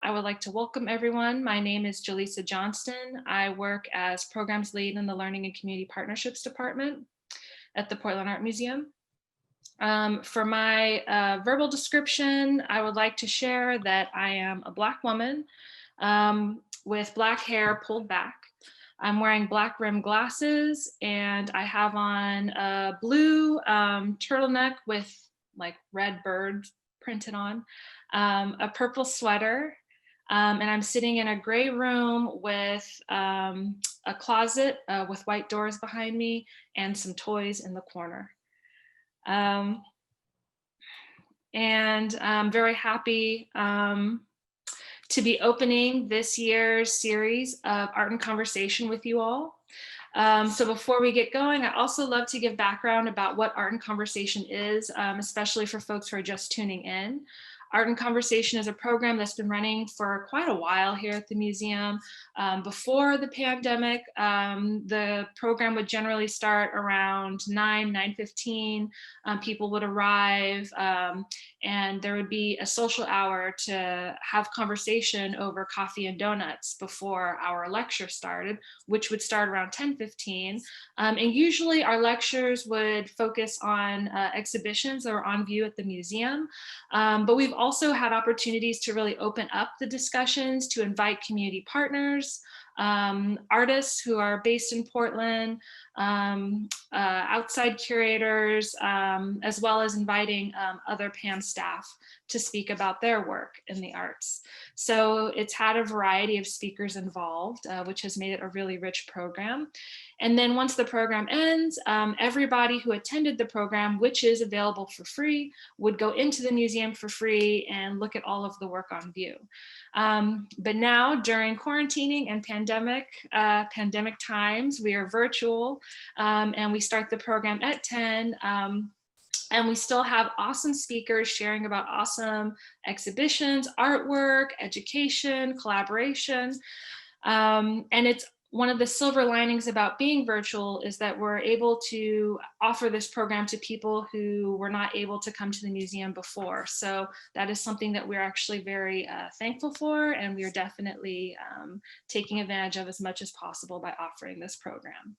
I would like to welcome everyone. My name is Jaleesa Johnston. I work as Programs Lead in the Learning and Community Partnerships Department at the Portland Art Museum. For my verbal description, I would like to share that I am a Black woman with Black hair pulled back. I'm wearing black rimmed glasses and I have on a blue turtleneck with like red birds printed on, a purple sweater, and I'm sitting in a gray room with a closet with white doors behind me and some toys in the corner. And I'm very happy to be opening this year's series of Art and Conversation with you all. So before we get going, I also love to give background about what Art and Conversation is, especially for folks who are just tuning in. Art and Conversation is a program that's been running for quite a while here at the museum. Before the pandemic, the program would generally start around 9:15. People would arrive and there would be a social hour to have conversation over coffee and donuts before our lecture started, which would start around 10:15. And usually our lectures would focus on exhibitions that were on view at the museum. But we've also had opportunities to really open up the discussions, to invite community partners, artists who are based in Portland, outside curators, as well as inviting other PHAME staff to speak about their work in the arts. So it's had a variety of speakers involved, which has made it a really rich program. And then once the program ends, everybody who attended the program, which is available for free, would go into the museum for free and look at all of the work on view. But now during quarantining and pandemic times, we are virtual and we start the program at 10. And we still have awesome speakers sharing about awesome exhibitions, artwork, education, collaboration. And it's one of the silver linings about being virtual is that we're able to offer this program to people who were not able to come to the museum before. So that is something that we're actually very thankful for, and we are definitely taking advantage of as much as possible by offering this program.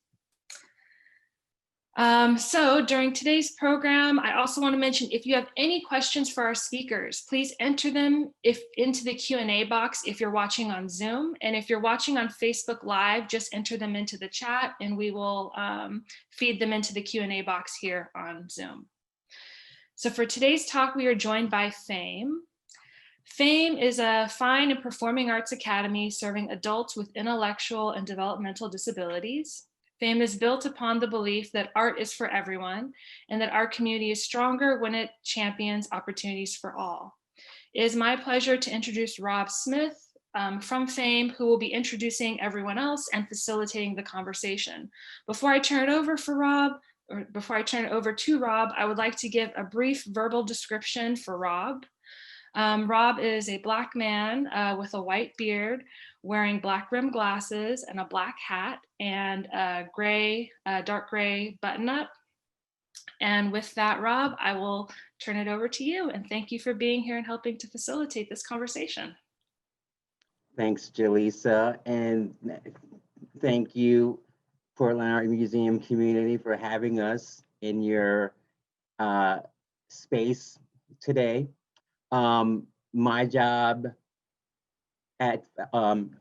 So during today's program, I also want to mention, if you have any questions for our speakers, please enter them into the Q&A box if you're watching on Zoom. And if you're watching on Facebook Live, just enter them into the chat and we will feed them into the Q&A box here on Zoom. So for today's talk, we are joined by PHAME. PHAME is a fine and performing arts academy serving adults with intellectual and developmental disabilities. PHAME is built upon the belief that art is for everyone and that our community is stronger when it champions opportunities for all. It is my pleasure to introduce Rob Smith from PHAME, who will be introducing everyone else and facilitating the conversation. Before I turn it over to Rob, I would like to give a brief verbal description for Rob. Rob is a Black man with a white beard, wearing black rimmed glasses and a black hat and a dark gray button up. And with that, Rob, I will turn it over to you. And thank you for being here and helping to facilitate this conversation. Thanks, Jaleesa. And thank you, Portland Art Museum community, for having us in your space today. My job at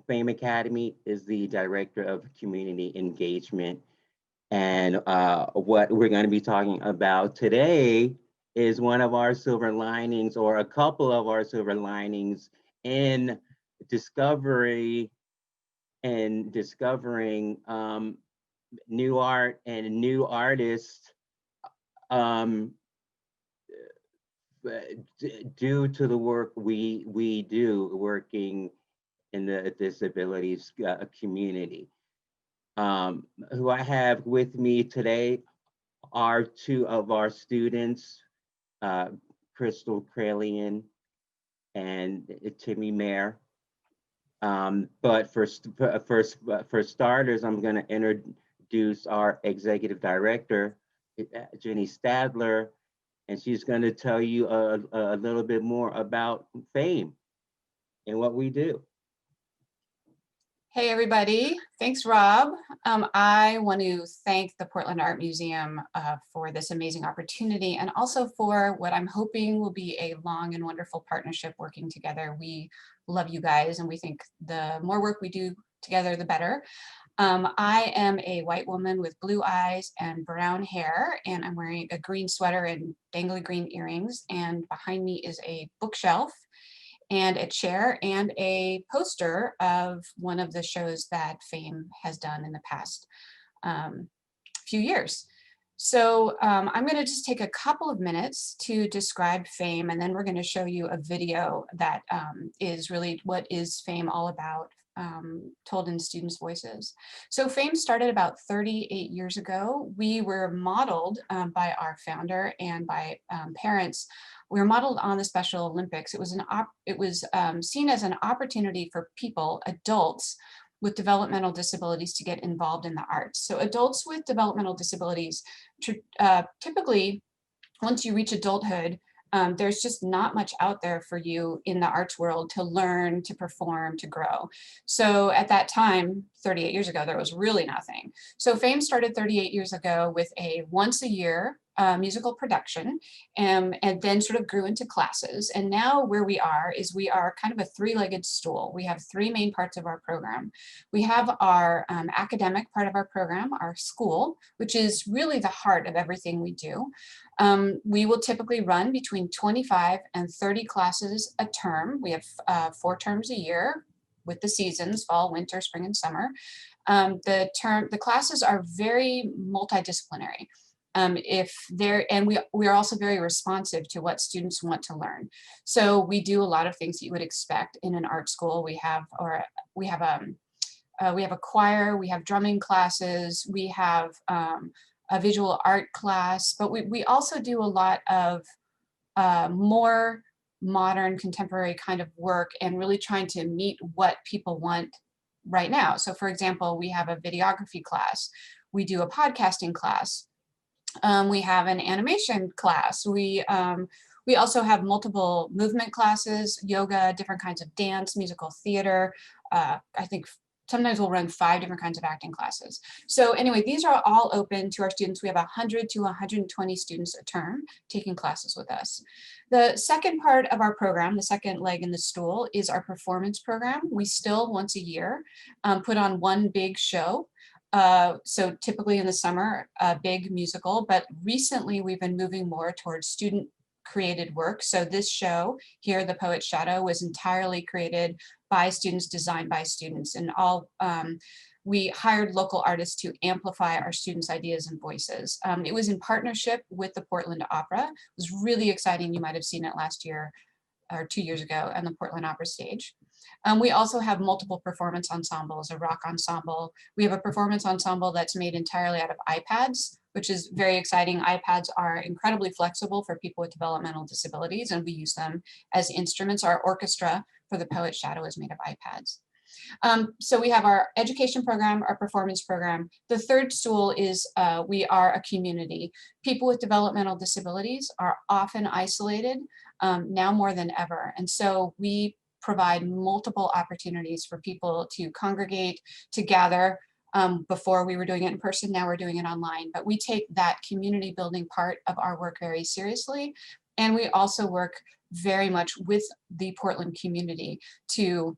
PHAME Academy is the Director of Community Engagement. And what we're going to be talking about today is one of our silver linings, or a couple of our silver linings, in discovery and discovering new art and new artists due to the work we do working in the disabilities community. Who I have with me today are two of our students, Crystal Kralian and Timmy Mayer. But for starters, I'm going to introduce our executive director, Jenny Stadler, and she's going to tell you a little bit more about PHAME in what we do. Hey, everybody. Thanks, Rob. I want to thank the Portland Art Museum for this amazing opportunity, and also for what I'm hoping will be a long and wonderful partnership working together. We love you guys, and we think the more work we do together, the better. I am a white woman with blue eyes and brown hair, and I'm wearing a green sweater and dangly green earrings, and behind me is a bookshelf and a chair and a poster of one of the shows that PHAME has done in the past few years. So I'm going to just take a couple of minutes to describe PHAME, and then we're going to show you a video that is really what is PHAME all about, told in students' voices. So PHAME started about 38 years ago. We were modeled by our founder and by parents. We were modeled on the Special Olympics. It was seen as an opportunity for people, adults with developmental disabilities, to get involved in the arts. So adults with developmental disabilities, typically, once you reach adulthood, there's just not much out there for you in the arts world to learn, to perform, to grow. So at that time, 38 years ago, there was really nothing. So PHAME started 38 years ago with a once a year musical production, and then sort of grew into classes. And now where we are is we are kind of a three-legged stool. We have three main parts of our program. We have our academic part of our program, our school, which is really the heart of everything we do. We will typically run between 25 and 30 classes a term. We have 4 terms a year with the seasons, fall, winter, spring, and summer. The classes are very multidisciplinary. We are also very responsive to what students want to learn. So we do a lot of things that you would expect in an art school. We have a choir, we have drumming classes, we have a visual art class, but we also do a lot of more modern, contemporary kind of work, and really trying to meet what people want right now. So for example, we have a videography class, we do a podcasting class, we have an animation class, we also have multiple movement classes, yoga, different kinds of dance, musical theater. I think sometimes we'll run 5 different kinds of acting classes. So anyway, these are all open to our students. We have 100 to 120 students a term taking classes with us. The second part of our program, the second leg in the stool, is our performance program. We still, once a year, put on one big show. So typically in the summer, a big musical, but recently we've been moving more towards student created work. So this show here, The Poet's Shadow, was entirely created by students, designed by students, and we hired local artists to amplify our students' ideas and voices. It was in partnership with the Portland Opera. It was really exciting. You might have seen it last year or 2 years ago on the Portland Opera stage. We also have multiple performance ensembles, a rock ensemble. We have a performance ensemble that's made entirely out of iPads, which is very exciting. iPads are incredibly flexible for people with developmental disabilities, and we use them as instruments. Our orchestra for The Poet's Shadow is made of iPads. So we have our education program, our performance program. The third stool is we are a community. People with developmental disabilities are often isolated, now more than ever. And so we provide multiple opportunities for people to congregate, to gather. Before we were doing it in person, now we're doing it online. But we take that community building part of our work very seriously. And we also work very much with the Portland community to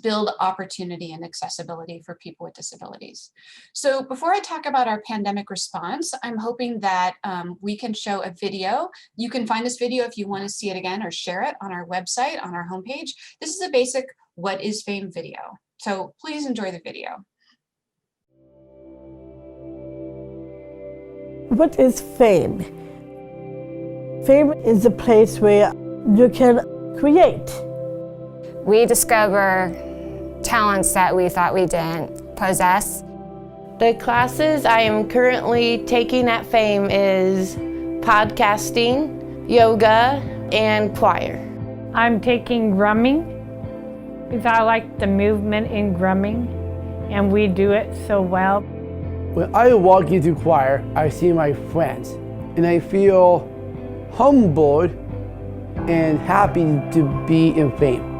build opportunity and accessibility for people with disabilities. So before I talk about our pandemic response, I'm hoping that we can show a video. You can find this video if you want to see it again or share it on our website, on our homepage. This is a basic What is PHAME video. So please enjoy the video. What is PHAME? PHAME is a place where you can create. We discover talents that we thought we didn't possess. The classes I am currently taking at PHAME is podcasting, yoga, and choir. I'm taking drumming because I like the movement in drumming, and we do it so well. When I walk into choir, I see my friends, and I feel humbled and happy to be in PHAME.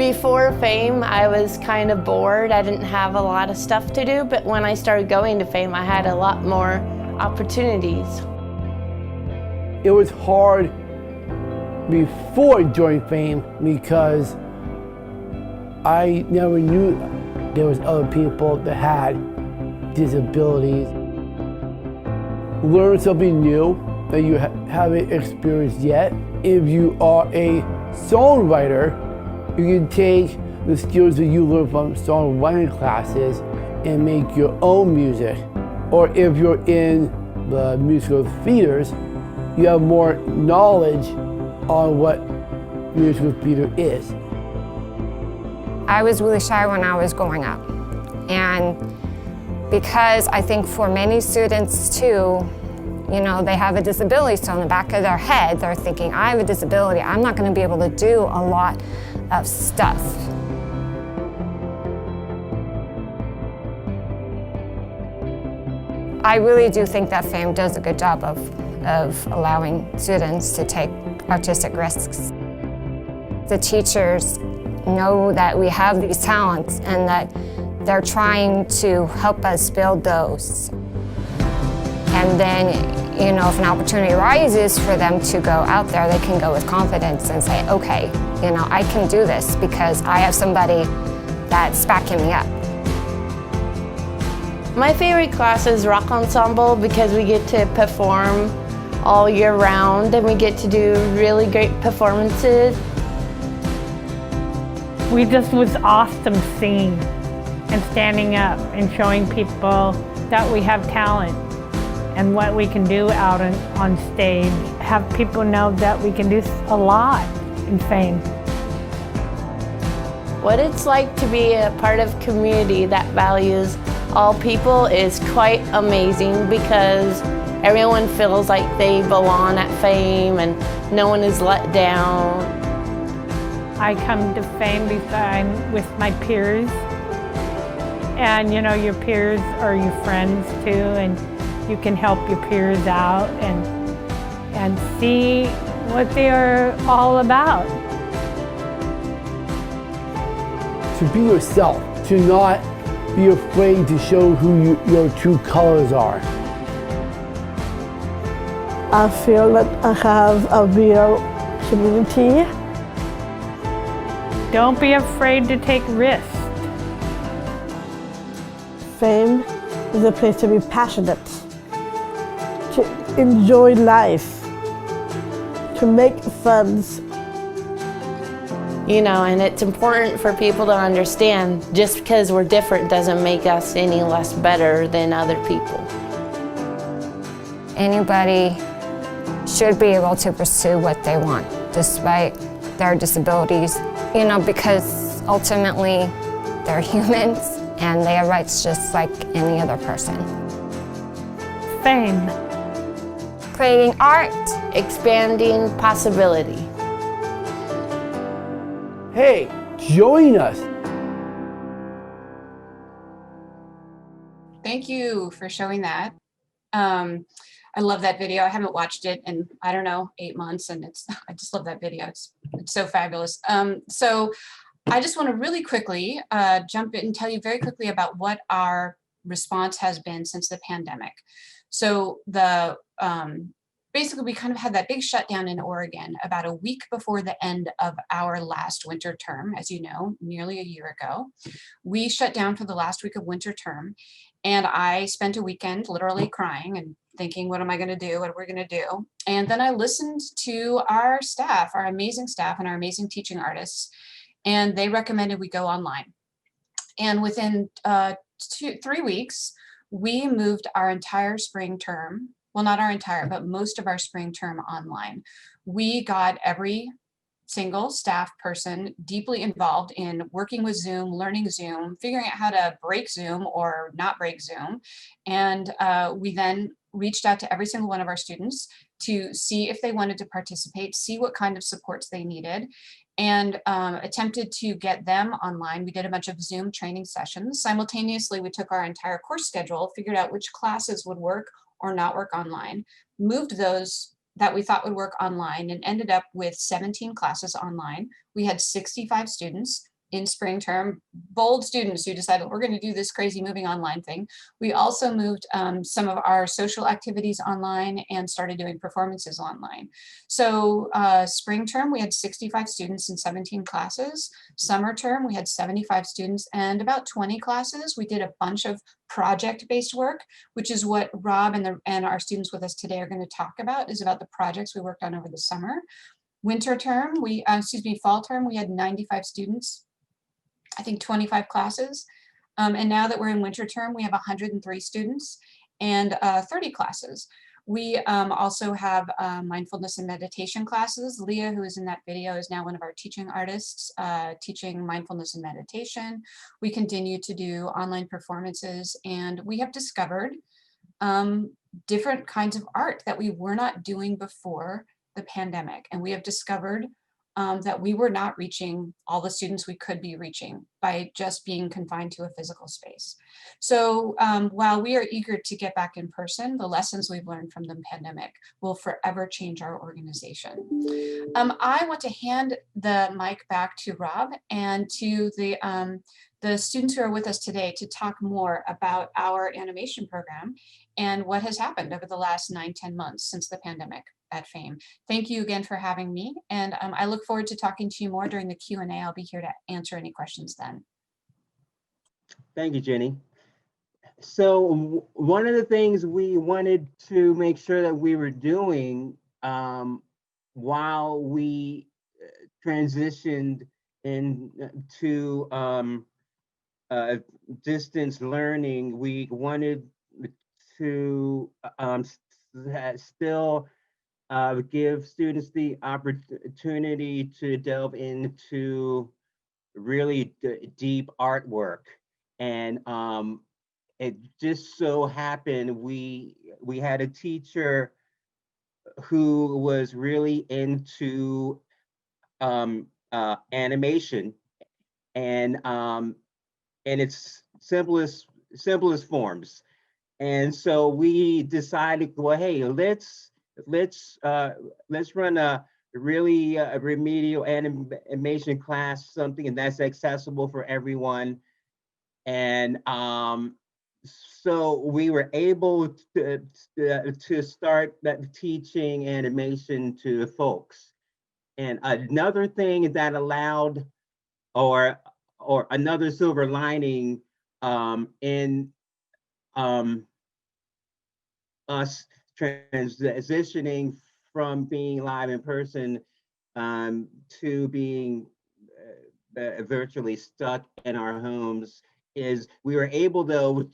Before FAME, I was kind of bored. I didn't have a lot of stuff to do, but when I started going to FAME, I had a lot more opportunities. It was hard before joining FAME because I never knew there was other people that had disabilities. Learn something new that you haven't experienced yet. If you are a songwriter, you can take the skills that you learn from songwriting classes and make your own music. Or if you're in the musical theaters, you have more knowledge on what musical theater is. I was really shy when I was growing up. And because I think for many students too, you know, they have a disability, so in the back of their head, they're thinking, I have a disability, I'm not gonna be able to do a lot of stuff. I really do think that FAME does a good job of allowing students to take artistic risks. The teachers know that we have these talents and that they're trying to help us build those. And then, you know, if an opportunity arises for them to go out there, they can go with confidence and say, okay, you know, I can do this because I have somebody that's backing me up. My favorite class is rock ensemble because we get to perform all year round and we get to do really great performances. We just was awesome singing and standing up and showing people that we have talent and what we can do out on stage. Have people know that we can do a lot in FAME. What it's like to be a part of a community that values all people is quite amazing because everyone feels like they belong at FAME and no one is let down. I come to FAME because I'm with my peers. And you know, your peers are your friends too, and you can help your peers out and see what they are all about. To be yourself, to not be afraid to show who your true colors are. I feel that I have a real community. Don't be afraid to take risks. FAME is a place to be passionate, to enjoy life, to make friends. You know, and it's important for people to understand just because we're different doesn't make us any less better than other people. Anybody should be able to pursue what they want despite their disabilities, you know, because ultimately they're humans and they have rights just like any other person. FAME. Creating art. Expanding possibility. Hey, join us. Thank you for showing that. I love that video. I haven't watched it in, I don't know, 8 months, and I just love that video. It's so fabulous. So I just want to really quickly jump in and tell you very quickly about what our response has been since the pandemic. So basically we kind of had that big shutdown in Oregon about a week before the end of our last winter term, as you know, nearly a year ago. We shut down for the last week of winter term, and I spent a weekend literally crying and thinking, what am I going to do? What are we going to do? And then I listened to our staff, our amazing staff and our amazing teaching artists, and they recommended we go online. And within 3 weeks, we moved our entire spring term, well, not our entire, but most of our spring term online. We got every single staff person deeply involved in working with Zoom, learning Zoom, figuring out how to break Zoom or not break Zoom. And we then reached out to every single one of our students to see if they wanted to participate, see what kind of supports they needed, and attempted to get them online. We did a bunch of Zoom training sessions. Simultaneously, we took our entire course schedule, figured out which classes would work or not work online, moved those that we thought would work online, and ended up with 17 classes online. We had 65 students. in spring term, bold students who decided we're going to do this crazy moving online thing. We also moved some of our social activities online and started doing performances online. So spring term, we had 65 students in 17 classes. Summer term, we had 75 students and about 20 classes. We did a bunch of project-based work, which is what Rob and our students with us today are going to talk about, is about the projects we worked on over the summer. Winter term, fall term, we had 95 students, I think 25 classes. And now that we're in winter term, we have 103 students and 30 classes. We also have mindfulness and meditation classes. Leah, who is in that video, is now one of our teaching artists, teaching mindfulness and meditation. We continue to do online performances, and we have discovered different kinds of art that we were not doing before the pandemic. And we have discovered that we were not reaching all the students we could be reaching by just being confined to a physical space. So while we are eager to get back in person, the lessons we've learned from the pandemic will forever change our organization. I want to hand the mic back to Rob and to the students who are with us today to talk more about our animation program and what has happened over the last 9-10 months since the pandemic at PHAME. Thank you again for having me, and I look forward to talking to you more during the Q&A. I'll be here to answer any questions then. Thank you, Jenny. So one of the things we wanted to make sure that we were doing while we transitioned into distance learning, we wanted to still give students the opportunity to delve into really deep artwork. And it just so happened we had a teacher who was really into animation and in its simplest forms. And so we decided, well, hey, let's run a really remedial animation class, something that's accessible for everyone. And so we were able to start teaching animation to folks. And another thing that allowed, or another silver lining in us transitioning from being live in person to being virtually stuck in our homes is we were able, though,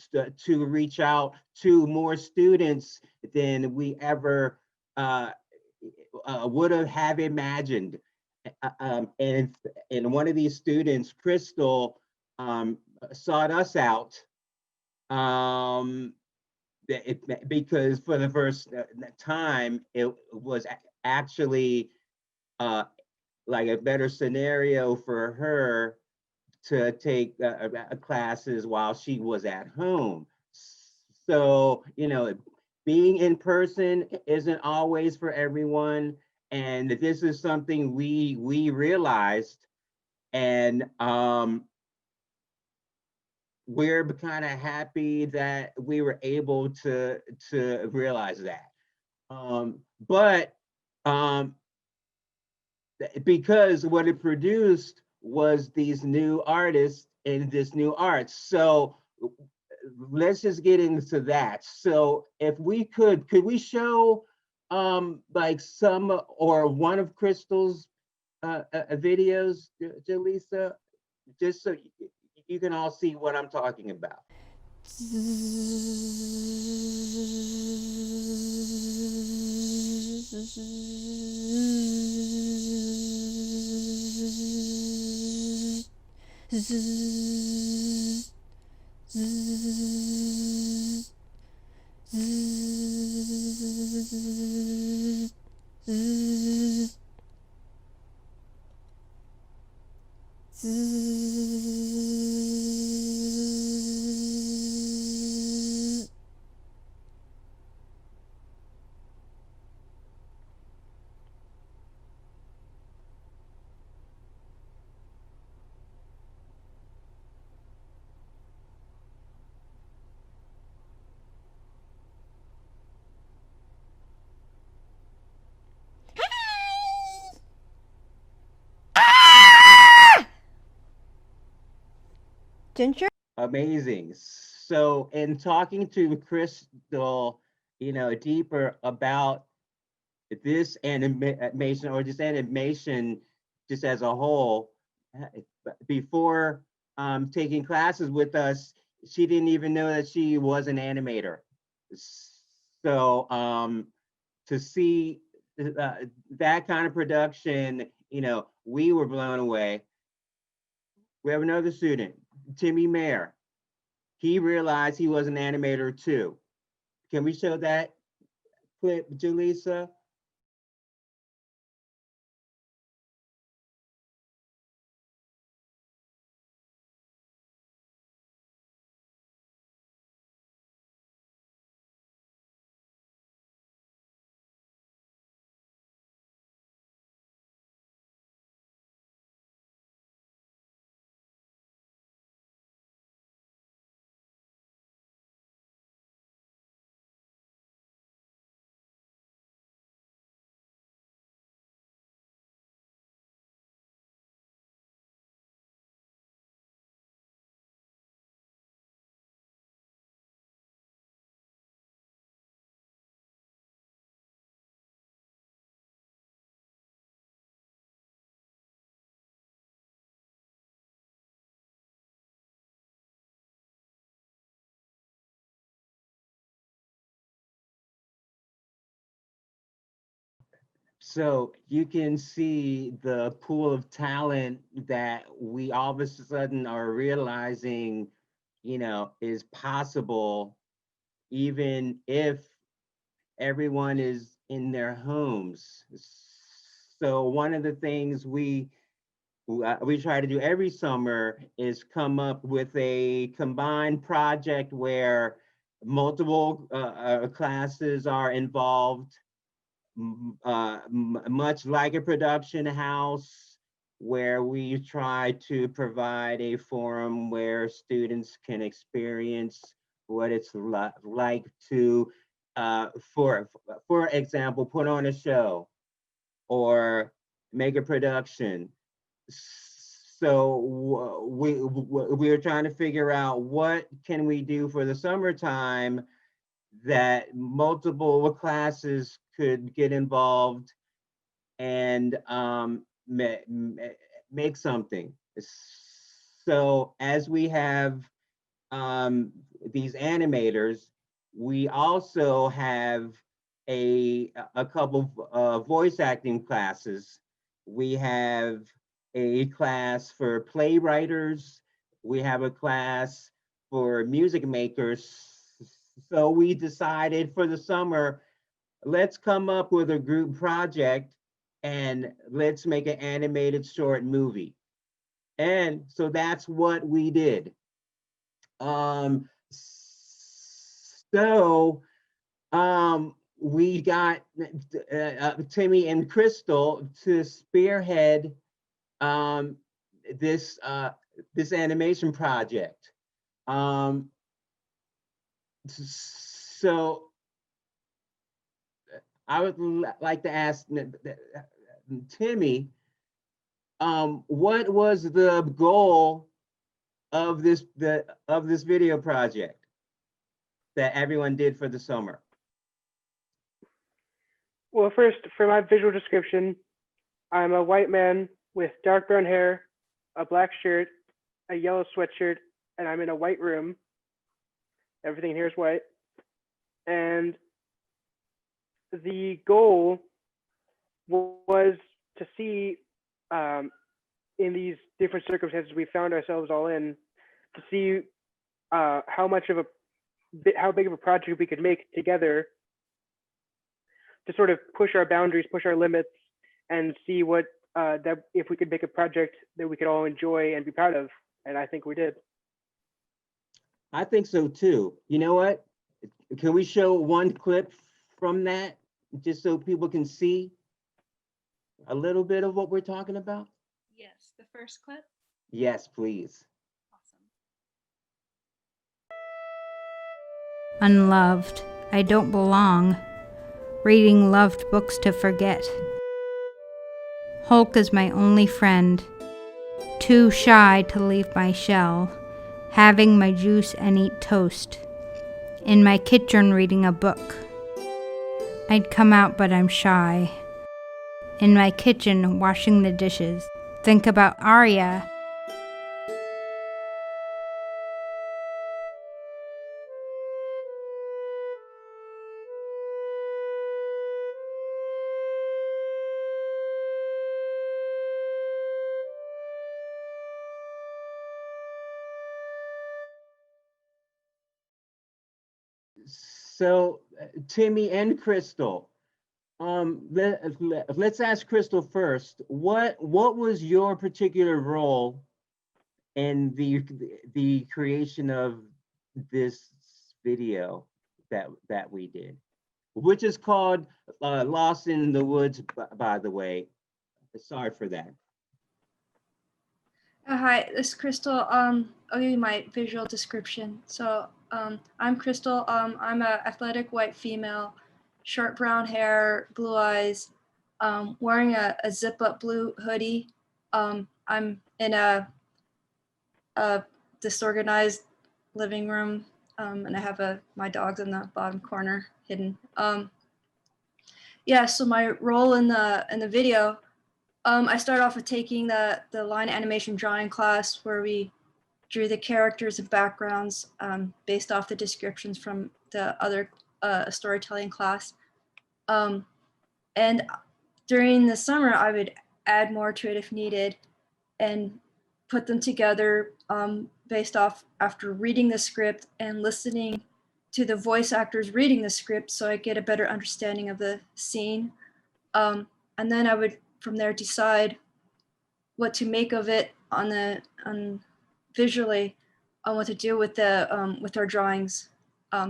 to reach out to more students than we ever would have imagined. And one of these students, Crystal, sought us out because for the first time, it was actually like a better scenario for her to take classes while she was at home. So, you know, being in person isn't always for everyone. And this is something we realized, and we're kind of happy that we were able to realize that. Because what it produced was these new artists and this new art. So let's just get into that. So if we could we show like some or one of Crystal's videos, Jaleesa, just so you can all see what I'm talking about. Ginger? Amazing. So in talking to Crystal, deeper about this animation or just animation just as a whole, before taking classes with us, she didn't even know that she was an animator. So to see that kind of production, we were blown away. We have another student, Timmy Mayer. He realized he was an animator too. Can we show that clip, Julissa? So you can see the pool of talent that we all of a sudden are realizing, is possible, even if everyone is in their homes. So one of the things we try to do every summer is come up with a combined project where multiple classes are involved, much like a production house, where we try to provide a forum where students can experience what it's like to, for example, put on a show or make a production. So we're trying to figure out what can we do for the summertime that multiple classes could get involved and make something. So as we have these animators, we also have a couple of voice acting classes. We have a class for playwriters. We have a class for music makers. So we decided for the summer, let's come up with a group project and let's make an animated short movie. And so that's what we did. We got Timmy and Crystal to spearhead this animation project. So I would like to ask Timmy, what was the goal of this video project that everyone did for the summer? Well, first, for my visual description, I'm a white man with dark brown hair, a black shirt, a yellow sweatshirt, and I'm in a white room. Everything here is white. And the goal was to see, in these different circumstances we found ourselves all in, to see how big of a project we could make together, to sort of push our boundaries, push our limits, and see what that if we could make a project that we could all enjoy and be proud of. And I think we did. I think so too. You know what? Can we show one clip from that, just so people can see a little bit of what we're talking about? Yes, the first clip. Yes, please. Awesome. Unloved, I don't belong. Reading loved books to forget. Hulk is my only friend. Too shy to leave my shell. having my juice and eat toast. In my kitchen reading a book. I'd come out but I'm shy. In my kitchen washing the dishes. Think about Arya. So, Timmy and Crystal, let's ask Crystal first. What was your particular role in the creation of this video that we did, which is called Lost in the Woods, by the way. Sorry for that. Hi, this is Crystal. I'll give you my visual description. So I'm Crystal. I'm an athletic white female, short brown hair, blue eyes, wearing a zip-up blue hoodie. I'm in a disorganized living room, and I have my dog's in the bottom corner hidden. Yeah, so my role in the video, I started off with taking the line animation drawing class where we drew the characters and backgrounds based off the descriptions from the other storytelling class. And during the summer, I would add more to it if needed and put them together based off after reading the script and listening to the voice actors reading the script so I get a better understanding of the scene. And then I would from there decide what to make of it on visually, on what to do with our drawings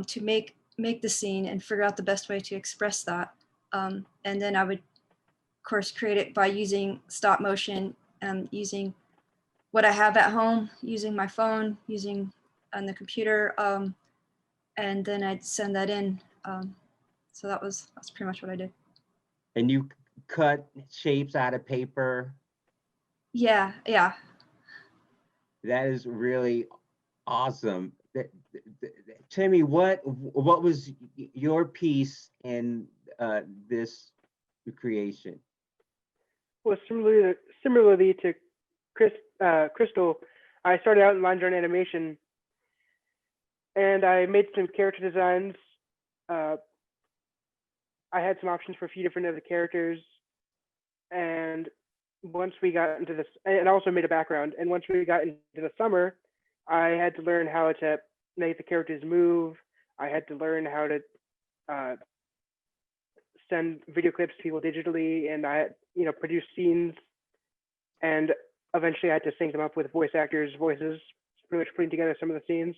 to make the scene and figure out the best way to express that. And then I would, of course, create it by using stop motion and using what I have at home, using my phone, using on the computer, and then I'd send that in. So that's pretty much what I did. And you cut shapes out of paper. Yeah. That is really awesome. Timmy, what was your piece in this creation? Well, similarly to Crystal, I started out in line drawing animation, and I made some character designs. I had some options for a few different of the characters, and once we got into this, and also made a background, and once we got into the summer, I had to learn how to make the characters move. I had to learn how to send video clips to people digitally, and I produce scenes, and eventually I had to sync them up with voice actors' voices, pretty much putting together some of the scenes.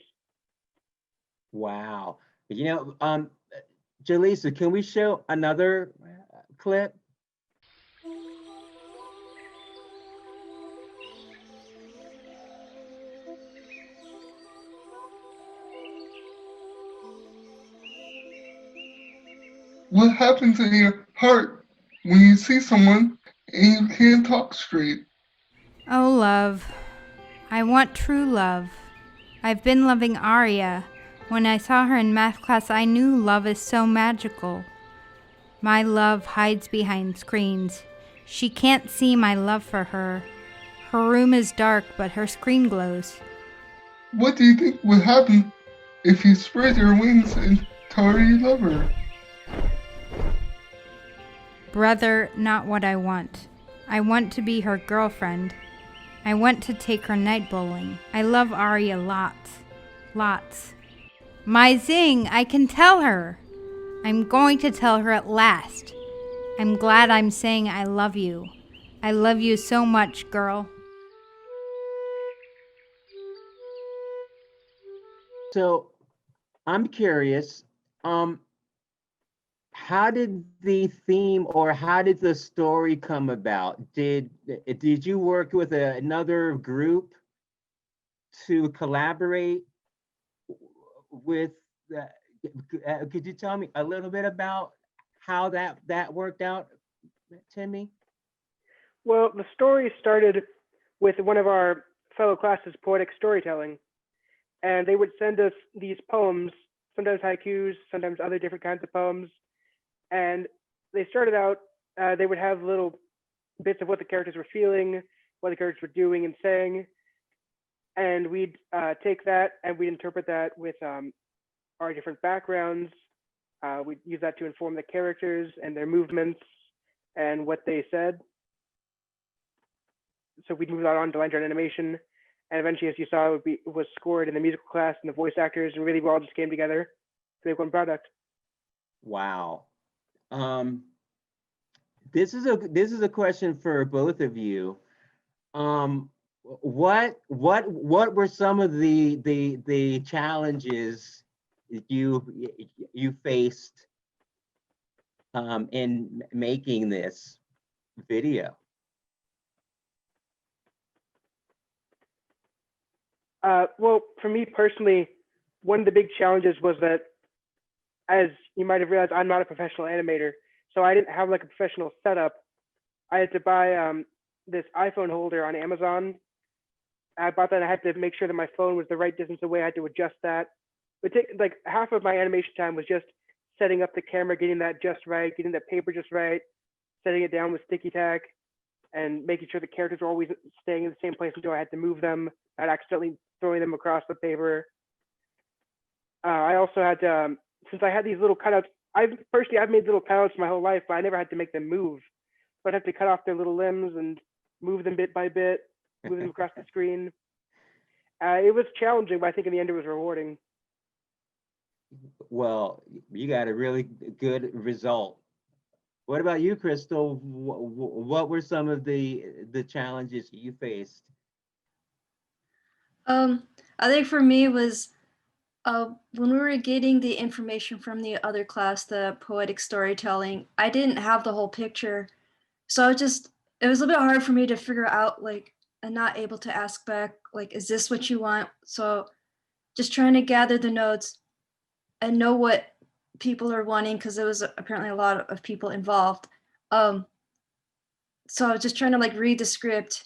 Wow. Jaleesa, can we show another clip? What happens in your heart when you see someone and you can't talk straight? Oh, love. I want true love. I've been loving Arya. When I saw her in math class, I knew love is so magical. My love hides behind screens. She can't see my love for her. Her room is dark, but her screen glows. What do you think would happen if you spread your wings and tell her you love her? Brother, not what I want. I want to be her girlfriend. I want to take her night bowling. I love Arya lots. Lots. My zing, I can tell her. I'm going to tell her at last. I'm glad I'm saying I love you. I love you so much, girl. So I'm curious, how did the theme or how did the story come about? Did you work with another group to collaborate with? Could you tell me a little bit about how that worked out, Timmy? Well, the story started with one of our fellow classes, Poetic Storytelling, and they would send us these poems, sometimes haikus, sometimes other different kinds of poems. And they started out, they would have little bits of what the characters were feeling, what the characters were doing and saying. And we'd take that and we'd interpret that with our different backgrounds. We'd use that to inform the characters and their movements and what they said. So we'd move that on to line drawing animation. And eventually, as you saw, it was scored in the musical class and the voice actors, and really we all just came together to make one product. Wow. This is a question for both of you. What were some of the challenges you faced in making this video? Well, for me personally, one of the big challenges was that, as you might have realized, I'm not a professional animator, so I didn't have like a professional setup. I had to buy this iPhone holder on Amazon. I bought that and I had to make sure that my phone was the right distance away. I had to adjust that. But like half of my animation time was just setting up the camera, getting that just right, getting the paper just right, setting it down with sticky tack, and making sure the characters were always staying in the same place until I had to move them, not accidentally throwing them across the paper. I also had to, since I had these little cutouts, I've made little cutouts my whole life, but I never had to make them move. So I'd have to cut off their little limbs and move them bit by bit, move them across the screen. It was challenging, but I think in the end it was rewarding. Well, you got a really good result. What about you, Crystal? What were some of the challenges you faced? I think for me was when we were getting the information from the other class, the poetic storytelling, I didn't have the whole picture. So it was a little bit hard for me to figure out, like, and not able to ask back, like, is this what you want? So just trying to gather the notes and know what people are wanting, because there was apparently a lot of people involved. So I was just trying to like read the script,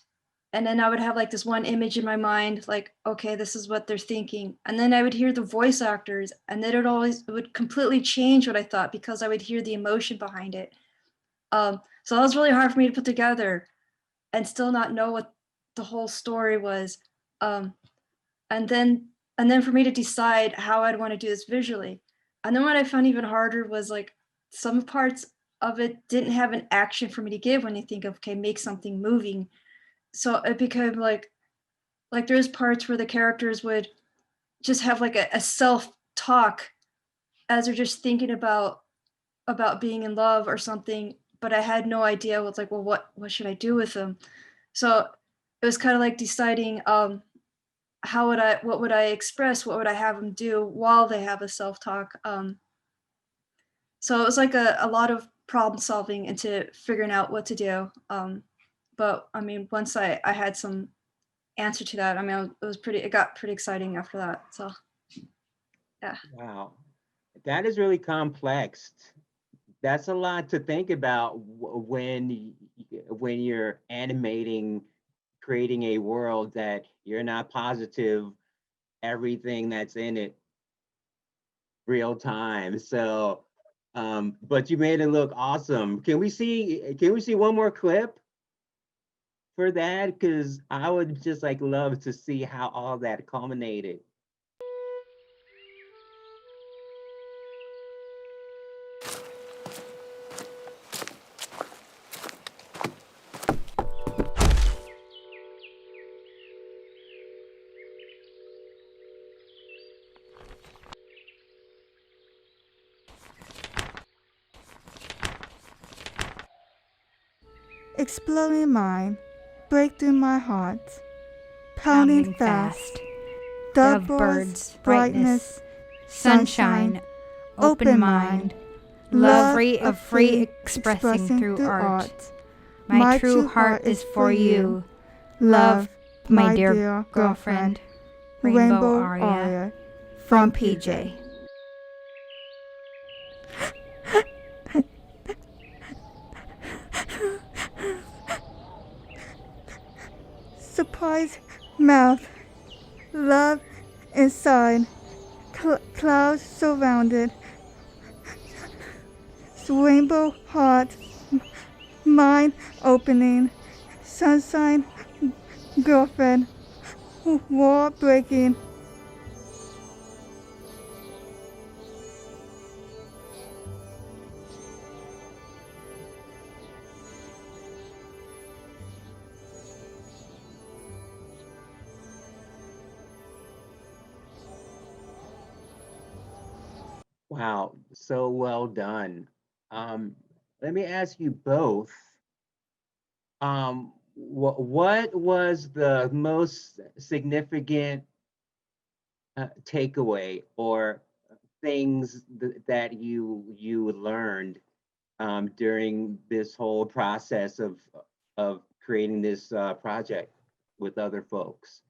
and then I would have like this one image in my mind, like, okay, this is what they're thinking. And then I would hear the voice actors, and then it would completely change what I thought, because I would hear the emotion behind it. So that was really hard for me to put together and still not know what the whole story was. And then for me to decide how I'd want to do this visually. And then what I found even harder was like some parts of it didn't have an action for me to give when you think of, okay, make something moving. So it became like there's parts where the characters would just have like a self-talk as they're just thinking about being in love or something, but I had no idea what's like, well, what should I do with them? So it was kind of like deciding what would I express, what would I have them do while they have a self-talk. So it was like a lot of problem solving into figuring out what to do. But I mean, once I had some answer to that, I mean, it got pretty exciting after that. So yeah. Wow, that is really complex. That's a lot to think about when you're animating, creating a world that you're not positive everything that's in it real time. So, but you made it look awesome. Can we see one more clip for that? Because I would just like love to see how all that culminated. Exploding mind, break through my heart, pounding fast, dove birds, brightness, sunshine, open mind, love of free expressing through art. My true heart is for you. Love, my dear girlfriend. Rainbow Aria from PJ. Surprise mouth, love Inside, clouds surrounded, rainbow heart, mind opening, sunshine, girlfriend, wall breaking. Wow, so well done. Let me ask you both, what was the most significant takeaway or things that you learned during this whole process of creating this project with other folks?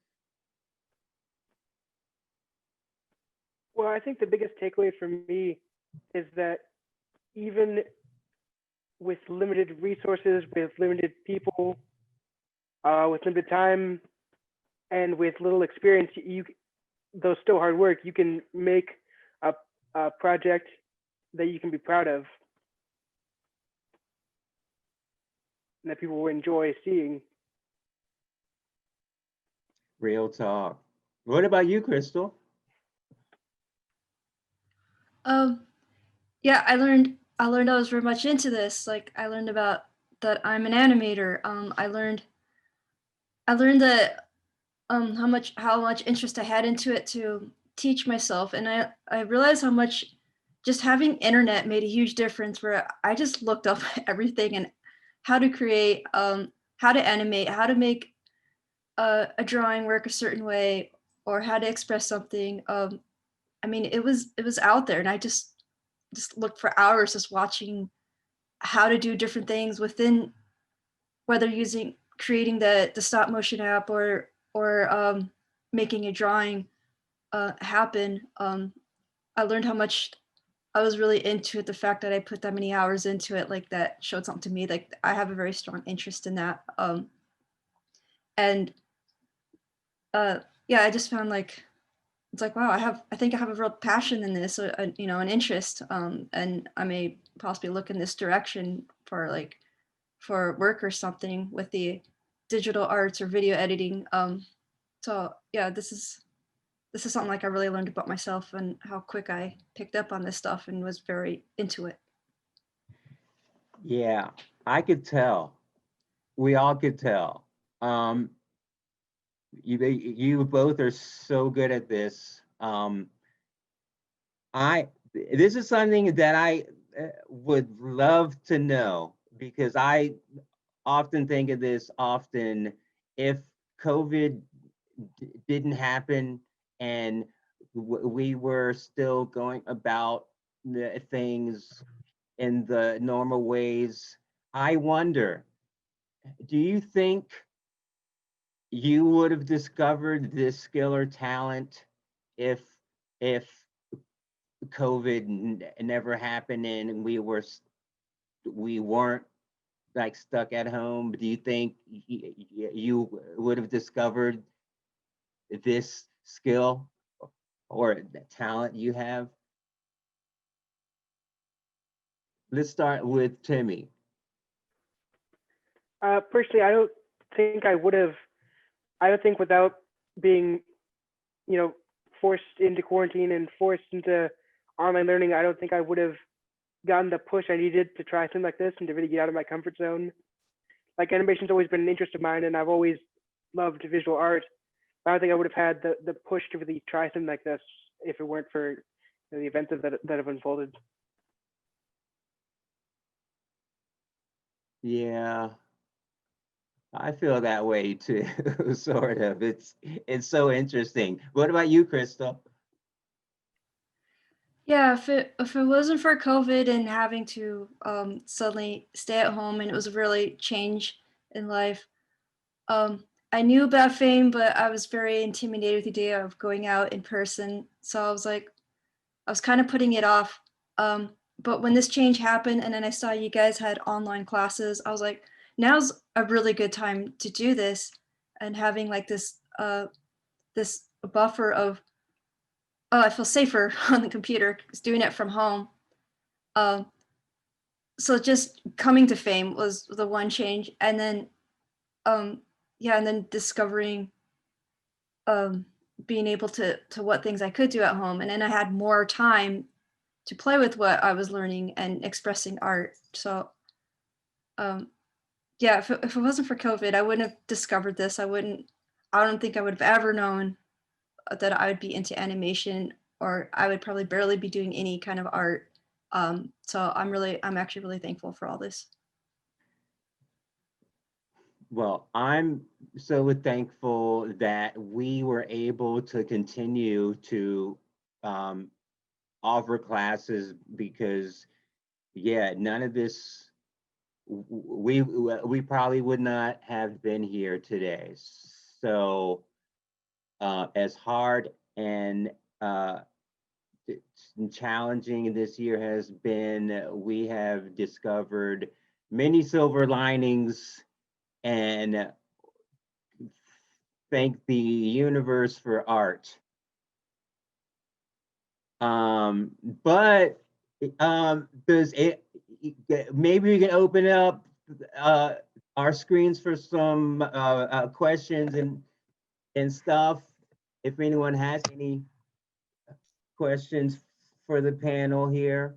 Well, I think the biggest takeaway for me is that even with limited resources, with limited people, with limited time, and with little experience, though still hard work, you can make a project that you can be proud of and that people will enjoy seeing. Real talk. What about you, Crystal? Yeah, I learned I was very much into this. Like I learned about that I'm an animator. I learned that how much interest I had into it to teach myself, and I realized how much just having internet made a huge difference. Where I just looked up everything and how to create, how to animate, how to make a drawing work a certain way, or how to express something. I mean, it was out there, and I just looked for hours just watching how to do different things within, whether creating the stop motion app or making a drawing happen. I learned how much I was really into it. The fact that I put that many hours into it, like that showed something to me. Like I have a very strong interest in that. And yeah, I just found like, it's like, wow, I think I have a real passion in this, you know, an interest, and I may possibly look in this direction for work or something with the digital arts or video editing. So yeah, this is something like I really learned about myself and how quick I picked up on this stuff and was very into it. Yeah, I could tell. We all could tell. You both are so good at this. This is something that I would love to know, because I often think of this often. If COVID didn't happen and we were still going about the things in the normal ways, I wonder, do you think you would have discovered this skill or talent if if COVID never happened and we weren't like stuck at home? Do you think you would have discovered this skill or the talent you have? Let's start with Timmy. Personally, I don't think I would have. I don't think without being, you know, forced into quarantine and forced into online learning, I don't think I would have gotten the push I needed to try something like this and to really get out of my comfort zone. Like animation's always been an interest of mine, and I've always loved visual art. I don't think I would have had the push to really try something like this if it weren't for, you know, the events that have unfolded. Yeah, I feel that way too, sort of. It's so interesting. What about you, Crystal? Yeah, if it wasn't for COVID and having to suddenly stay at home, and it was a really change in life. I knew about FAME, but I was very intimidated with the idea of going out in person. So I was like, I was kind of putting it off. But when this change happened, and then I saw you guys had online classes, I was like, now's a really good time to do this, and having like this this buffer of I feel safer on the computer, 'cause doing it from home. So just coming to FAME was the one change, and then yeah, and then discovering being able to what things I could do at home, and then I had more time to play with what I was learning and expressing art. So yeah, if it wasn't for COVID, I wouldn't have discovered this. I don't think I would have ever known that I would be into animation, or I would probably barely be doing any kind of art. So I'm actually really thankful for all this. Well, I'm so thankful that we were able to continue to offer classes, because yeah, none of this, we probably would not have been here today. So as hard and challenging this year has been, we have discovered many silver linings, and thank the universe for art. But does it, maybe we can open up our screens for some questions and stuff, if anyone has any questions for the panel here.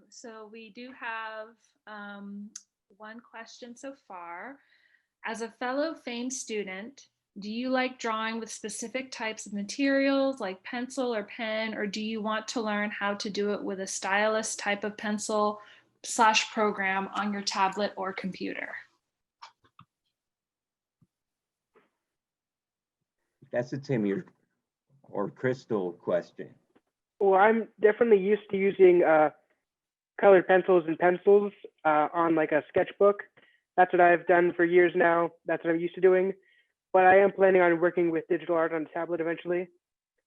So we do have one question so far. As a fellow FAME student, do you like drawing with specific types of materials like pencil or pen, or do you want to learn how to do it with a stylus type of pencil / program on your tablet or computer? That's a Timmy or Crystal question. Well, I'm definitely used to using colored pencils and pencils on like a sketchbook. That's what I've done for years now. That's what I'm used to doing. But I am planning on working with digital art on a tablet eventually.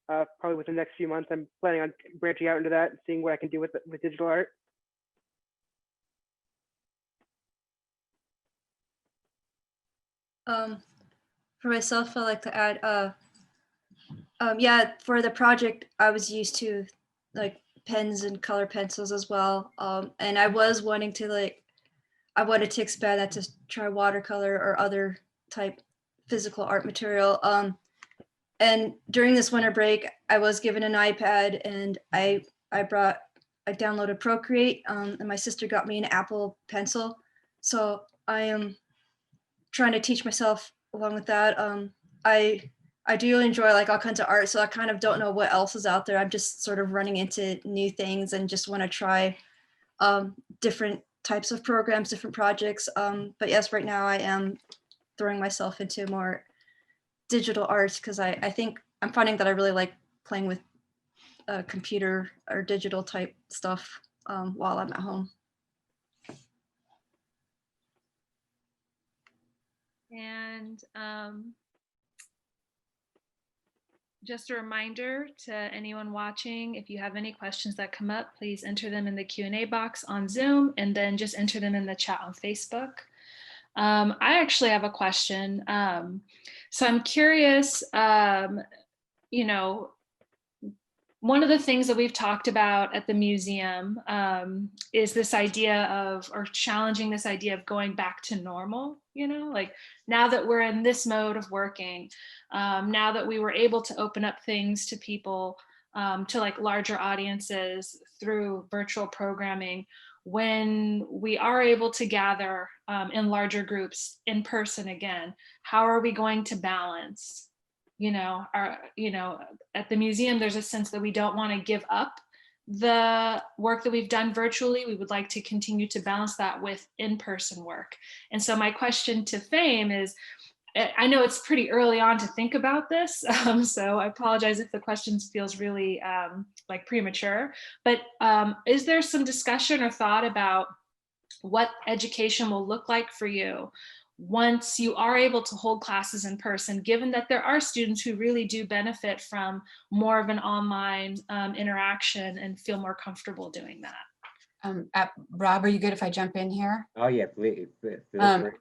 Probably within the next few months, I'm planning on branching out into that and seeing what I can do with digital art. For myself, I like to add, yeah, for the project, I was used to like pens and color pencils as well. And I was wanting to I wanted to expand that to try watercolor or other type physical art material. And during this winter break, I was given an iPad, and I downloaded Procreate, and my sister got me an Apple Pencil. So I am trying to teach myself along with that. I do enjoy like all kinds of art, so I kind of don't know what else is out there. I'm just sort of running into new things and just want to try different types of programs, different projects. But yes, right now I am throwing myself into more digital arts, because I think I'm finding that I really like playing with computer or digital type stuff while I'm at home. And just a reminder to anyone watching, if you have any questions that come up, please enter them in the Q&A box on Zoom, and then just enter them in the chat on Facebook. I actually have a question. So I'm curious, you know, one of the things that we've talked about at the museum is this idea of, or challenging this idea of going back to normal, you know, like now that we're in this mode of working, now that we were able to open up things to people, to like larger audiences through virtual programming, when we are able to gather in larger groups in person again, how are we going to balance? At the museum, there's a sense that we don't want to give up the work that we've done virtually. We would like to continue to balance that with in-person work. And so my question to FAME is, I know it's pretty early on to think about this, so I apologize if the question feels really like premature, but is there some discussion or thought about what education will look like for you once you are able to hold classes in person, given that there are students who really do benefit from more of an online interaction and feel more comfortable doing that? Rob, are you good if I jump in here? Oh yeah, please, feel free.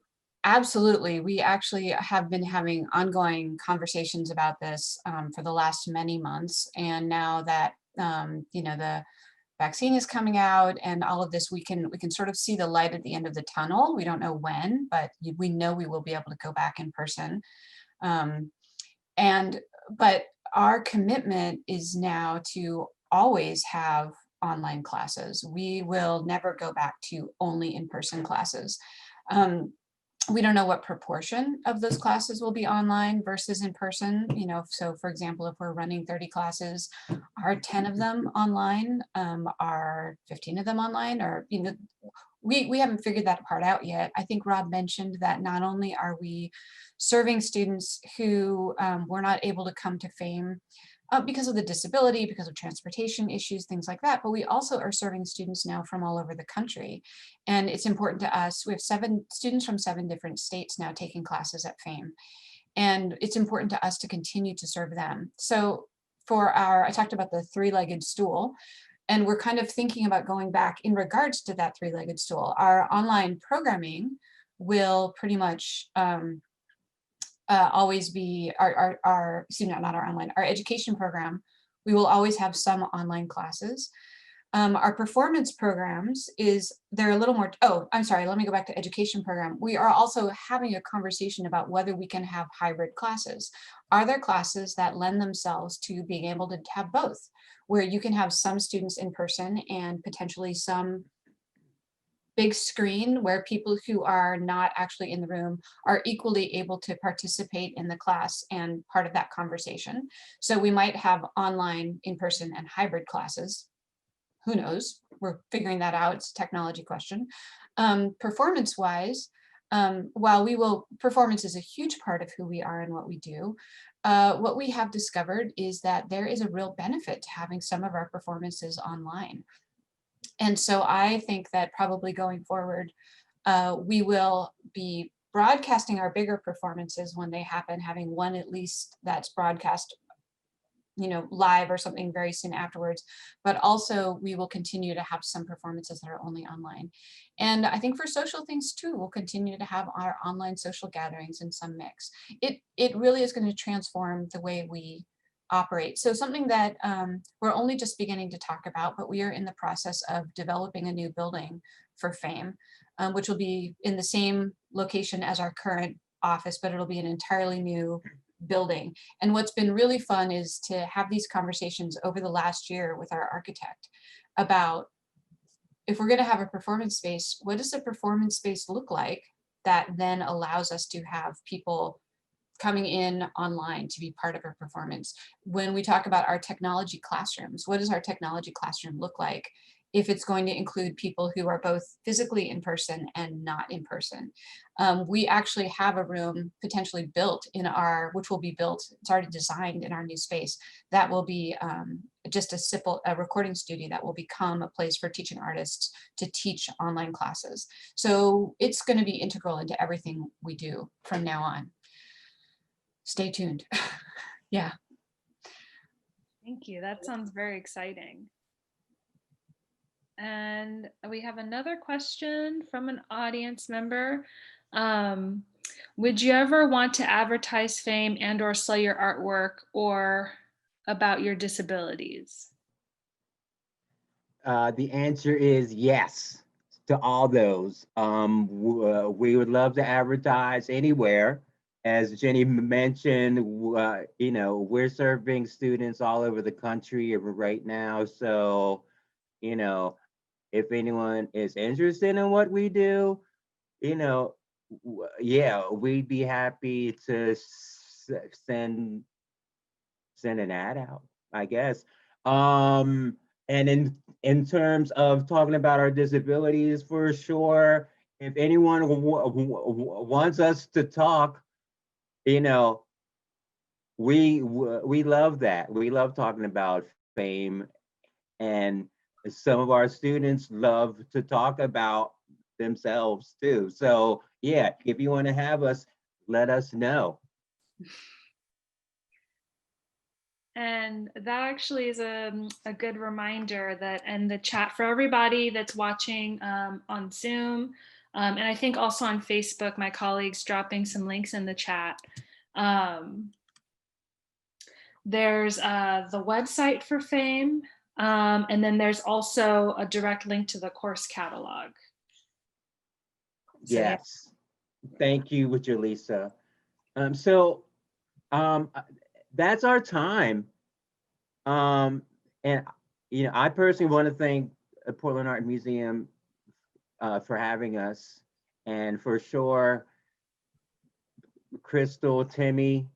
Absolutely. We actually have been having ongoing conversations about this for the last many months. And now that, the vaccine is coming out and all of this, we can sort of see the light at the end of the tunnel. We don't know when, but we know we will be able to go back in person. Um, and but our commitment is now to always have online classes. We will never go back to only in-person classes. We don't know what proportion of those classes will be online versus in person. So for example, if we're running 30 classes, are 10 of them online? Are 15 of them online? Or, we haven't figured that part out yet. I think Rob mentioned that not only are we serving students who were not able to come to FAME because of the disability, because of transportation issues, things like that. But we also are serving students now from all over the country. And it's important to us. We have 7 students from 7 different states now taking classes at FAME. And it's important to us to continue to serve them. So I talked about the 3-legged stool, and we're kind of thinking about going back in regards to that 3-legged stool. Our online programming will pretty much always be our not our online, our education program. We will always have some online classes. Our performance programs they're a little more, I'm sorry, let me go back to education program. We are also having a conversation about whether we can have hybrid classes. Are there classes that lend themselves to being able to have both, where you can have some students in person and potentially some big screen where people who are not actually in the room are equally able to participate in the class and part of that conversation. So we might have online, in-person, and hybrid classes. Who knows? We're figuring that out. It's a technology question. Performance-wise, while performance is a huge part of who we are and what we do, what we have discovered is that there is a real benefit to having some of our performances online. And so I think that probably going forward, we will be broadcasting our bigger performances when they happen, having one at least that's broadcast live or something very soon afterwards, but also we will continue to have some performances that are only online. And I think for social things too, we'll continue to have our online social gatherings in some mix. It really is going to transform the way we operate. So something that we're only just beginning to talk about, but we are in the process of developing a new building for FAME, which will be in the same location as our current office, but it'll be an entirely new building. And what's been really fun is to have these conversations over the last year with our architect about, if we're going to have a performance space, what does a performance space look like that then allows us to have people coming in online to be part of a performance? When we talk about our technology classrooms, what does our technology classroom look like if it's going to include people who are both physically in person and not in person? We actually have a room potentially built which will be built, it's already designed in our new space, that will be just a recording studio that will become a place for teaching artists to teach online classes. So it's going to be integral into everything we do from now on. Stay tuned. Yeah. Thank you. That sounds very exciting. And we have another question from an audience member. Would you ever want to advertise FAME and or sell your artwork or about your disabilities? The answer is yes to all those. We would love to advertise anywhere. As Jenny mentioned, we're serving students all over the country right now. So, if anyone is interested in what we do, yeah, we'd be happy to send an ad out, I guess. And in terms of talking about our disabilities, for sure, if anyone wants us to talk, we love that. We love talking about FAME, and some of our students love to talk about themselves too. So yeah, if you want to have us, let us know. And that actually is a good reminder that in the chat for everybody that's watching on Zoom, And I think also on Facebook, my colleagues dropping some links in the chat. There's the website for PHAME, and then there's also a direct link to the course catalog. So, yes. Thank you, Lisa. That's our time. And I personally want to thank the Portland Art Museum for having us, and for sure, Crystal, Timmy,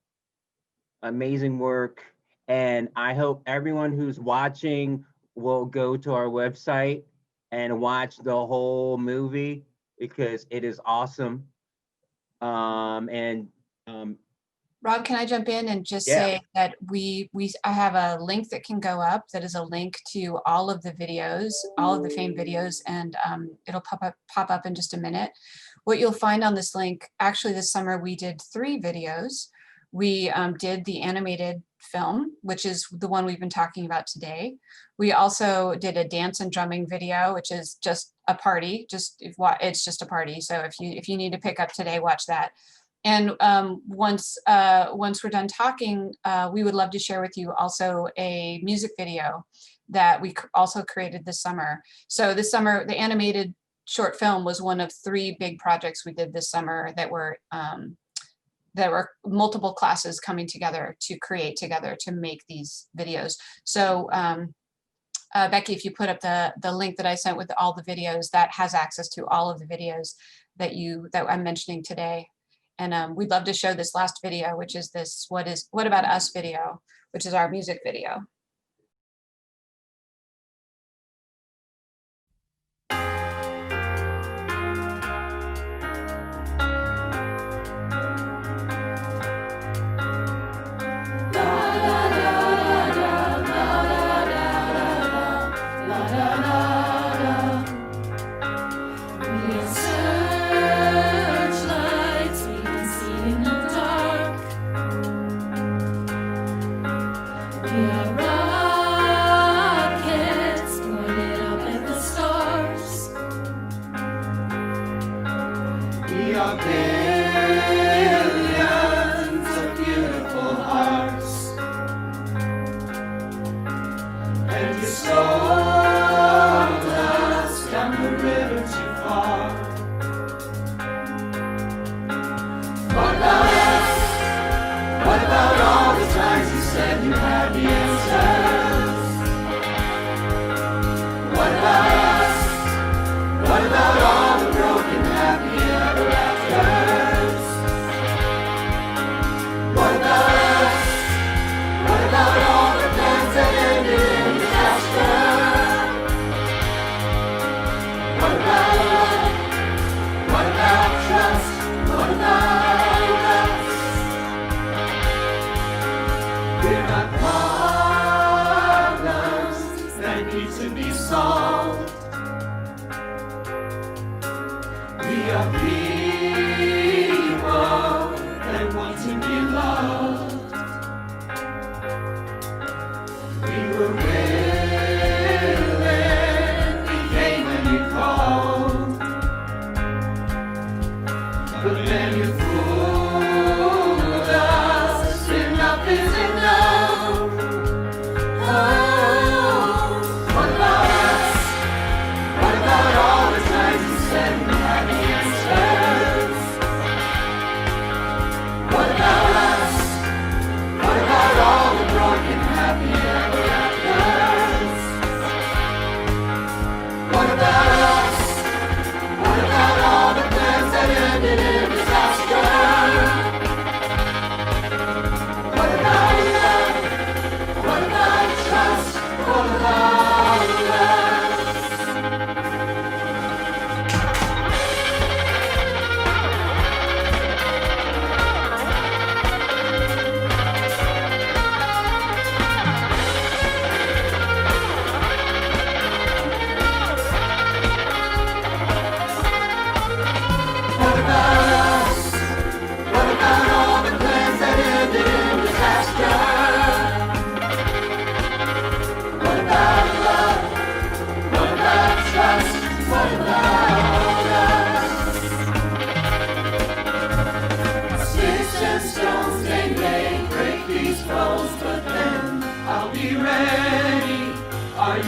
amazing work. And I hope everyone who's watching will go to our website and watch the whole movie, because it is awesome. Rob, can I jump in and just say that I have a link that can go up that is a link to all of the videos, all of the PHAME videos, and it'll pop up in just a minute. What you'll find on this link, actually this summer we did 3 videos. We did the animated film, which is the one we've been talking about today. We also did a dance and drumming video, which is just a party, it's just a party. So if you need to pick up today, watch that. And once we're done talking, we would love to share with you also a music video that we also created this summer. So this summer, the animated short film was one of 3 big projects we did this summer that were multiple classes coming together to create together to make these videos. So Becky, if you put up the link that I sent with all the videos, that has access to all of the videos that I'm mentioning today. And we'd love to show this last video, which is this What About Us video, which is our music video.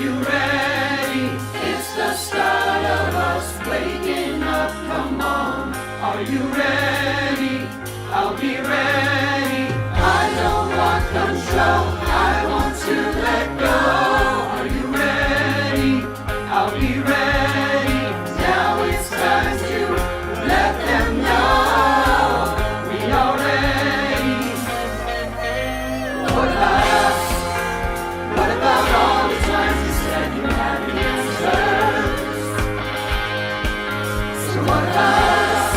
you ready? It's the start of us waking up. Come on. Are you ready? I'll be ready. I don't want control. I want to let go. Are you ready? I'll be ready. Now it's time to let them know we are ready. What about us? What about all the times you said you had the answers? So what about us?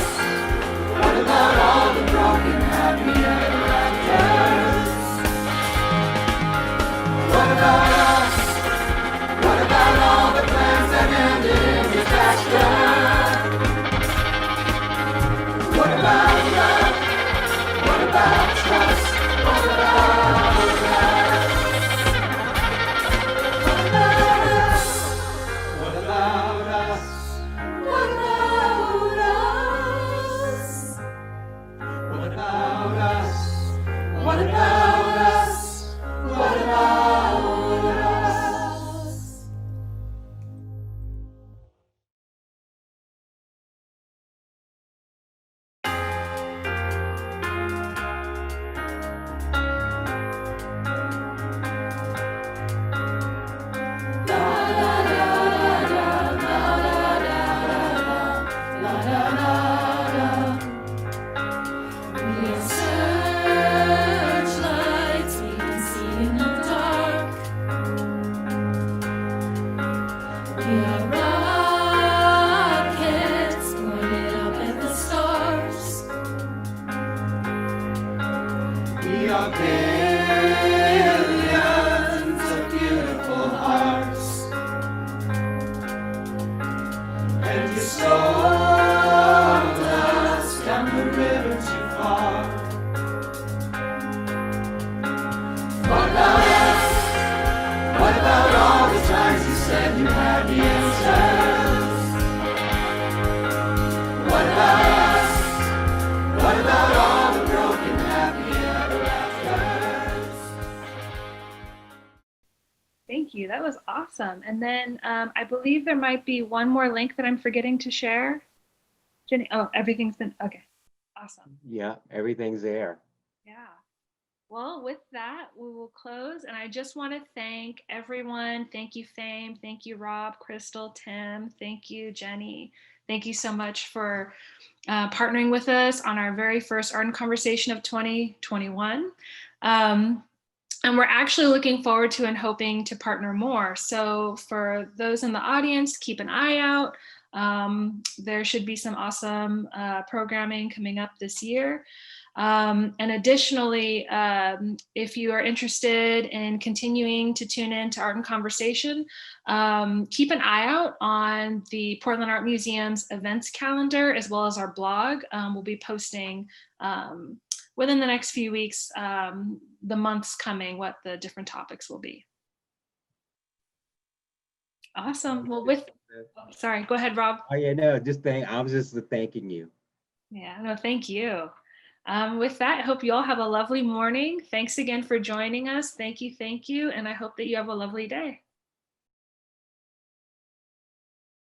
What about all the broken happy ever afters? What about us? What about all the plans that ended in disaster? What about love? What about trust? What about us? What about us? What about us? What about us? What about us? What about us? What about us? We are searchlights we can see in the dark. We are rockets pointed up at the stars. We are billions of beautiful hearts. And you stole us down the river too far. What about us? What about all the times you said you had the answers? What about us? What about all the broken happy ever afters? Thank you. That was awesome. And then I believe there might be one more link that I'm forgetting to share. Jenny, oh, everything's been, okay. Awesome. Yeah, everything's there. Yeah. Well, with that, we will close. And I just want to thank everyone. Thank you, FAME. Thank you, Rob, Crystal, Tim. Thank you, Jenny. Thank you so much for partnering with us on our very first Art and Conversation of 2021. And we're actually looking forward to and hoping to partner more. So for those in the audience, keep an eye out. There should be some awesome programming coming up this year. And additionally, if you are interested in continuing to tune in to Art and Conversation, keep an eye out on the Portland Art Museum's events calendar, as well as our blog. We'll be posting within the next few weeks, the months coming, what the different topics will be. Awesome. Well, sorry, go ahead, Rob. Oh yeah, no, I was just thanking you. Yeah, no, thank you. With that, I hope you all have a lovely morning. Thanks again for joining us. Thank you, and I hope that you have a lovely day.